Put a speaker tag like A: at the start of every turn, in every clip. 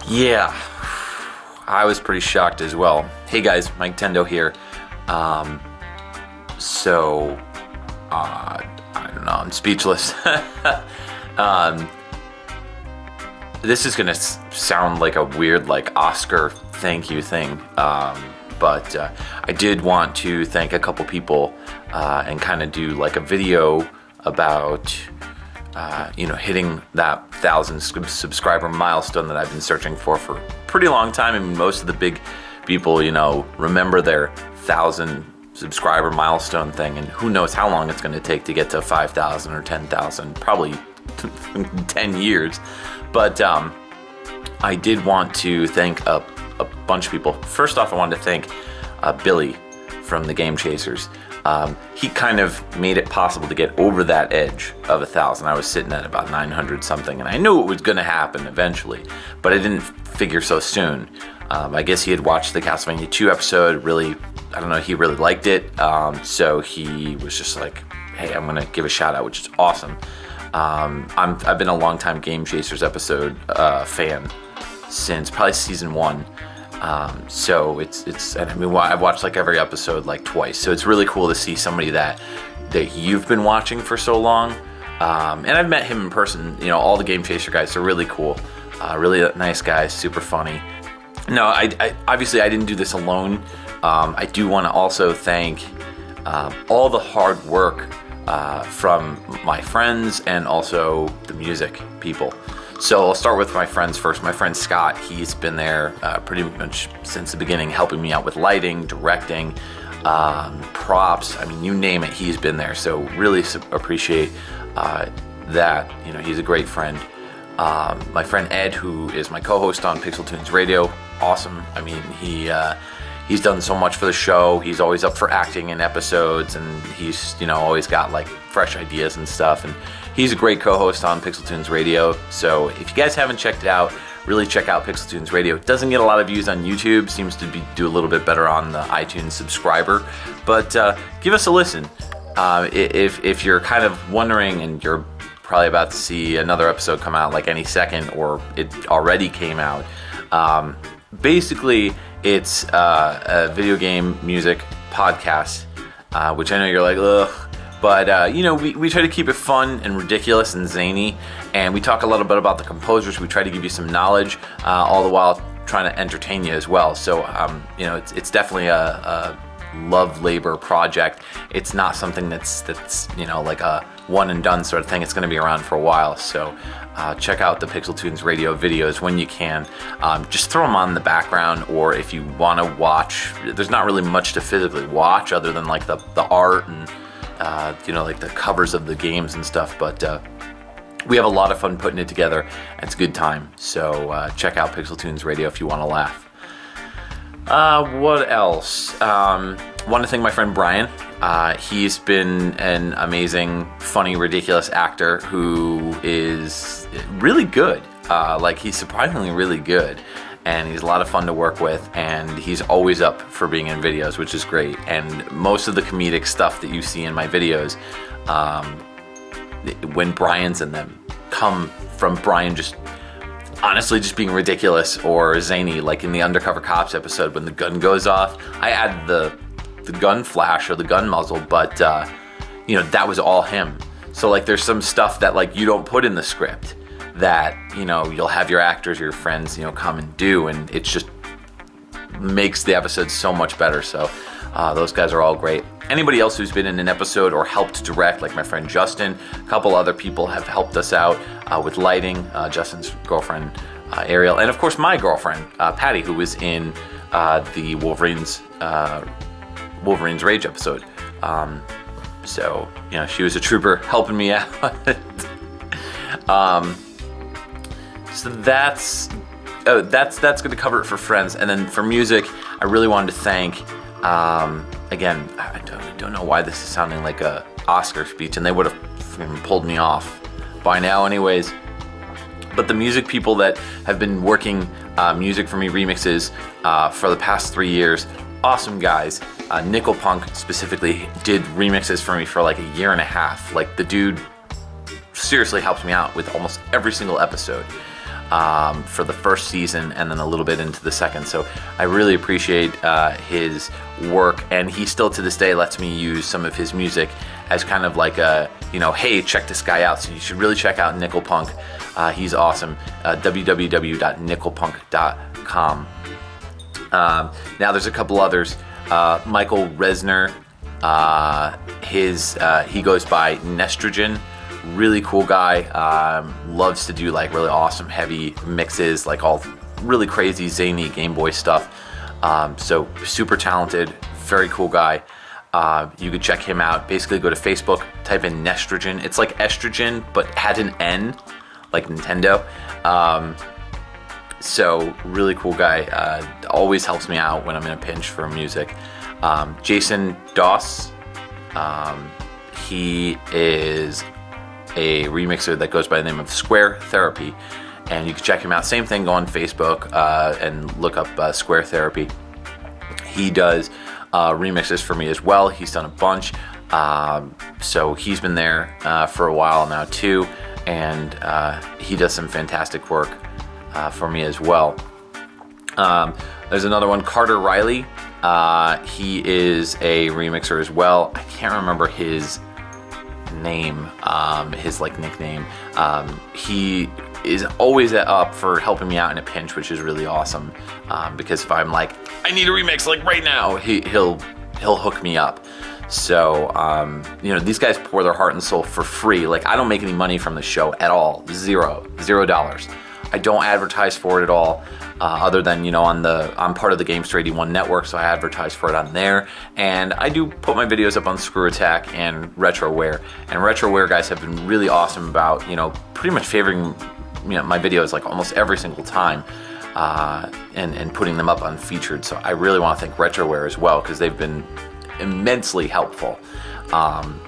A: Yeah, I was pretty shocked as well. Hey guys, Mike Tendo here. I don't know, I'm speechless. This is gonna sound like a weird, Oscar thank you thing, but I did want to thank a couple people and kind of do a video about hitting that 1,000 subscriber milestone that I've been searching for a pretty long time. I mean, most of the big people, remember their 1,000 subscriber milestone thing, and who knows how long it's going to take to get to 5,000 or 10,000, probably 10 years. But I did want to thank a bunch of people. First off, I wanted to thank Billy from the Game Chasers. He kind of made it possible to get over that edge of 1,000. I was sitting at about 900 something, and I knew it was going to happen eventually, but I didn't figure so soon. I guess he had watched the Castlevania 2 episode, he really liked it, so he was just like, hey, I'm going to give a shout out, which is awesome. I've been a longtime Game Chasers episode fan since probably season 1. So I've watched every episode twice. So it's really cool to see somebody that you've been watching for so long. And I've met him in person. All the Game Chaser guys are really cool, really nice guys, super funny. No, I obviously I didn't do this alone. I do want to also thank all the hard work from my friends and also the music people. So I'll start with my friends first. My friend Scott, he's been there pretty much since the beginning, helping me out with lighting, directing, props. I mean, you name it, he's been there. So really appreciate that. He's a great friend. My friend Ed, who is my co-host on Pixel Tunes Radio, awesome. I mean, he's done so much for the show. He's always up for acting in episodes, and he's always got fresh ideas and stuff. And he's a great co-host on Pixel Tunes Radio. So if you guys haven't checked it out, really check out Pixel Tunes Radio. It doesn't get a lot of views on YouTube. Seems to do a little bit better on the iTunes subscriber. But give us a listen. If you're kind of wondering, and you're probably about to see another episode come out any second, or it already came out. Basically, it's a video game music podcast, which I know you're like, ugh. But, we try to keep it fun and ridiculous and zany. And we talk a little bit about the composers. We try to give you some knowledge, all the while trying to entertain you as well. So, it's definitely a love labor project. It's not something that's like a one and done sort of thing. It's going to be around for a while. So check out the Pixel Tunes Radio videos when you can. Just throw them on in the background, or if you want to watch, there's not really much to physically watch other than the art and the covers of the games and stuff. But we have a lot of fun putting it together, and it's a good time. So check out Pixel Tunes Radio if you want to laugh. What else? Want to thank my friend Brian. He's been an amazing, funny, ridiculous actor who is really good. He's surprisingly really good, and he's a lot of fun to work with, and he's always up for being in videos, which is great. And most of the comedic stuff that you see in my videos, when Brian's in them, come from Brian just being ridiculous or zany, like in the Undercover Cops episode when the gun goes off. I added the gun flash or the gun muzzle, but that was all him. So there's some stuff that you don't put in the script that you'll have your actors or your friends come and do, and it just makes the episode so much better. So those guys are all great. Anybody else who's been in an episode or helped direct, like my friend Justin, a couple other people have helped us out with lighting. Justin's girlfriend Ariel, and of course my girlfriend Patty, who was in the Wolverine's Rage episode. So she was a trooper helping me out. So that's going to cover it for friends. And then for music, I really wanted to thank, again, I don't know why this is sounding like a Oscar speech, and they would have pulled me off by now anyways. But the music people that have been working music for me, remixes, for the past 3 years, awesome guys. Nickel Punk specifically did remixes for me for a year and a half. The dude seriously helps me out with almost every single episode. for the first season and then a little bit into the second. So I really appreciate his work, and he still to this day lets me use some of his music as kind of like a, hey, check this guy out. So you should really check out Nickelpunk. He's awesome. www.nickelpunk.com. Now there's a couple others. Michael Resner, he goes by Nestrogen. Really cool guy. Loves to do like really awesome heavy mixes, like all really crazy zany Game Boy stuff. So super talented, very cool guy. You could check him out. Basically go to Facebook, type in Nestrogen. It's like estrogen, but had an N, like Nintendo. So really cool guy. Always helps me out when I'm in a pinch for music. Jason Doss. He is a remixer that goes by the name of Square Therapy, and you can check him out. Same thing, go on Facebook and look up Square Therapy. He does remixes for me as well. He's done a bunch, so he's been there for a while now too, and he does some fantastic work for me as well. There's another one, Carter Riley. He is a remixer as well. I can't remember his name, his like nickname. He is always up for helping me out in a pinch, which is really awesome, because if I'm like, I need a remix like right now, he'll hook me up. So these guys pour their heart and soul for free. Like, I don't make any money from the show at all. $0. I don't advertise for it at all, other than, I'm part of the Gamester 81 network, so I advertise for it on there. And I do put my videos up on Screw Attack and Retroware. And Retroware guys have been really awesome about, pretty much favoring, my videos like almost every single time, and putting them up unfeatured. So I really want to thank Retroware as well, because they've been immensely helpful. And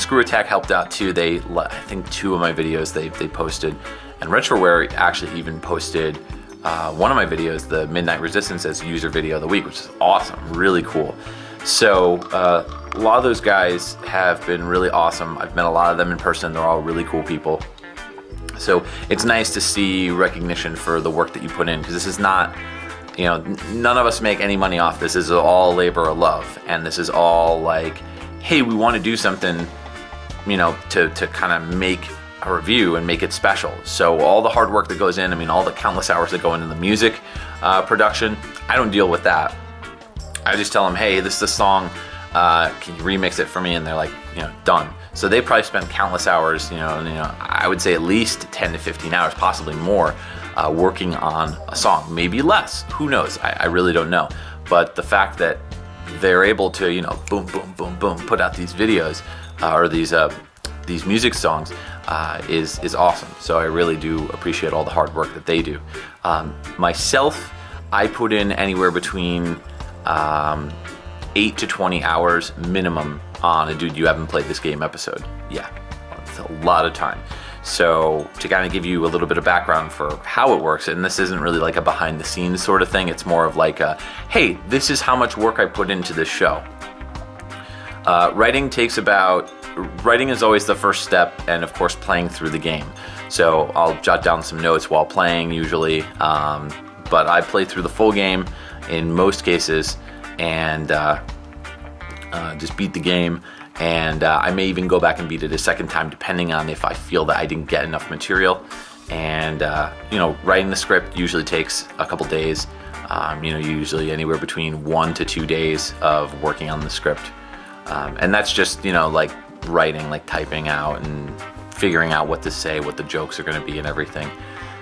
A: Screw Attack helped out too. I think 2 of my videos they posted, and Retroware actually even posted one of my videos, the Midnight Resistance, as user video of the week, which is awesome, really cool. So a lot of those guys have been really awesome. I've met a lot of them in person. They're all really cool people. So it's nice to see recognition for the work that you put in, because this is not, none of us make any money off this. This is all labor of love, and this is all like, hey, we want to do something, to kind of make a review and make it special. So all the hard work that goes in, all the countless hours that go into the music production, I don't deal with that. I just tell them, hey, this is a song, can you remix it for me? And they're like, done. So they probably spend countless hours, I would say at least 10 to 15 hours, possibly more, working on a song, maybe less, who knows? I really don't know. But the fact that they're able to, boom, boom, boom, boom, put out these videos or these music songs is awesome. So I really do appreciate all the hard work that they do. Myself, I put in anywhere between 8 to 20 hours minimum on a Dude You Haven't Played This Game episode. Yeah, it's a lot of time. So to kind of give you a little bit of background for how it works, and this isn't really like a behind the scenes sort of thing, it's more of like a, hey, this is how much work I put into this show. Writing is always the first step, and of course playing through the game. So I'll jot down some notes while playing usually, but I play through the full game in most cases, and just beat the game. And I may even go back and beat it a second time, depending on if I feel that I didn't get enough material. And writing the script usually takes a couple days. Usually anywhere between 1 to 2 days of working on the script. And that's just like writing, like typing out and figuring out what to say, what the jokes are going to be, and everything.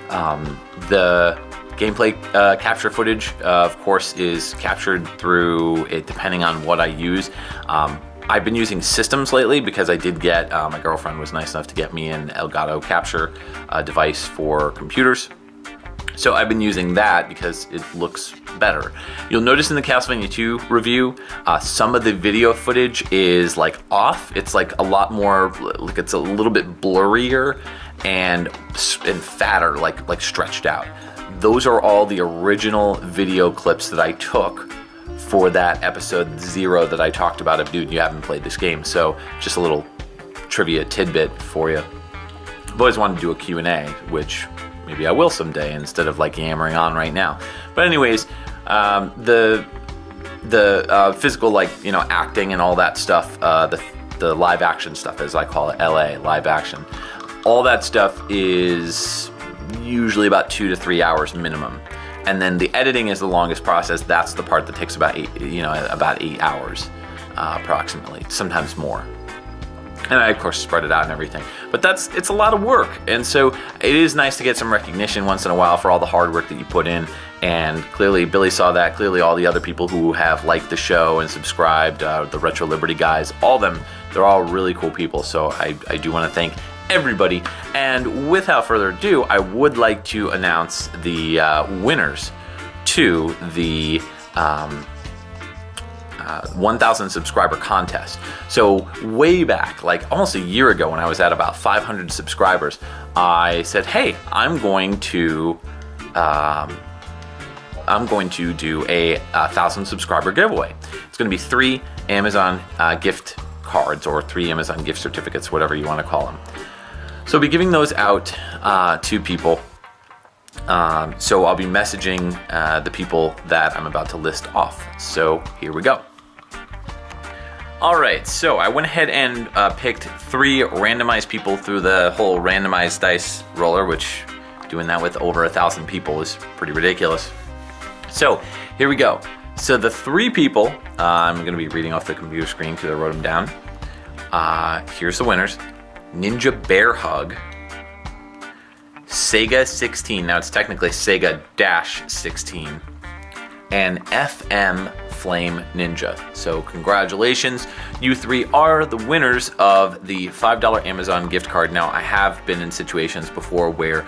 A: The gameplay capture footage, of course, is captured through it, depending on what I use. I've been using systems lately because I did get, my girlfriend was nice enough to get me an Elgato capture device for computers. So I've been using that because it looks better. You'll notice in the Castlevania 2 review, some of the video footage is like off. It's like a lot more, like it's a little bit blurrier and fatter, like stretched out. Those are all the original video clips that I took for that episode 0 that I talked about of Dude You Haven't Played This Game. So just a little trivia tidbit for you. I've always wanted to do a Q&A, which maybe I will someday instead of like yammering on right now. But anyways, the physical, like, you know, acting and all that stuff, the live action stuff, as I call it, LA live action, all that stuff is usually about 2 to 3 hours minimum. And then the editing is the longest process. That's the part that takes about 8 hours approximately, sometimes more. And I, of course, spread it out and everything. But it's a lot of work. And so it is nice to get some recognition once in a while for all the hard work that you put in. And clearly, Billy saw that. Clearly, all the other people who have liked the show and subscribed, the Retro Liberty guys, all of them, they're all really cool people. So I do want to thank everybody. And without further ado, I would like to announce the winners to the 1,000 subscriber contest. So way back, like almost a year ago, when I was at about 500 subscribers, I said, hey, I'm going to do a 1,000 subscriber giveaway. It's going to be 3 Amazon gift cards, or 3 Amazon gift certificates, whatever you want to call them. So I'll be giving those out to people. So I'll be messaging the people that I'm about to list off. So here we go. All right, so I went ahead and picked 3 randomized people through the whole randomized dice roller, which doing that with over 1,000 people is pretty ridiculous. So here we go. So the 3 people, I'm going to be reading off the computer screen because I wrote them down. Here's the winners. Ninja Bear Hug, Sega 16, now it's technically Sega-16, and FM Flame Ninja. So congratulations, you 3 are the winners of the $5 Amazon gift card. Now, I have been in situations before where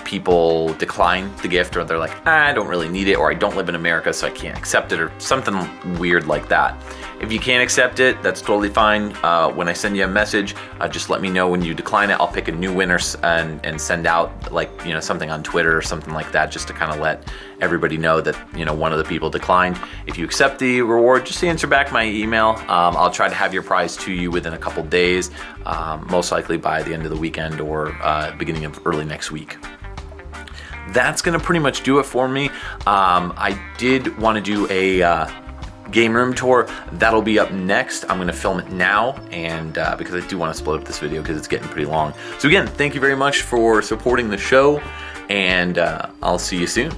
A: people decline the gift, or they're like, I don't really need it, or I don't live in America, so I can't accept it, or something weird like that. If you can't accept it, that's totally fine. When I send you a message, just let me know when you decline it. I'll pick a new winner and send out, like, you know, something on Twitter or something like that, just to kind of let everybody know that, you know, one of the people declined. If you accept the reward, just answer back my email. I'll try to have your prize to you within a couple days, most likely by the end of the weekend or beginning of early next week. That's gonna pretty much do it for me. I did want to do a game room tour. That'll be up next. I'm going to film it now, and because I do want to split up this video because it's getting pretty long. So again, thank you very much for supporting the show, and I'll see you soon.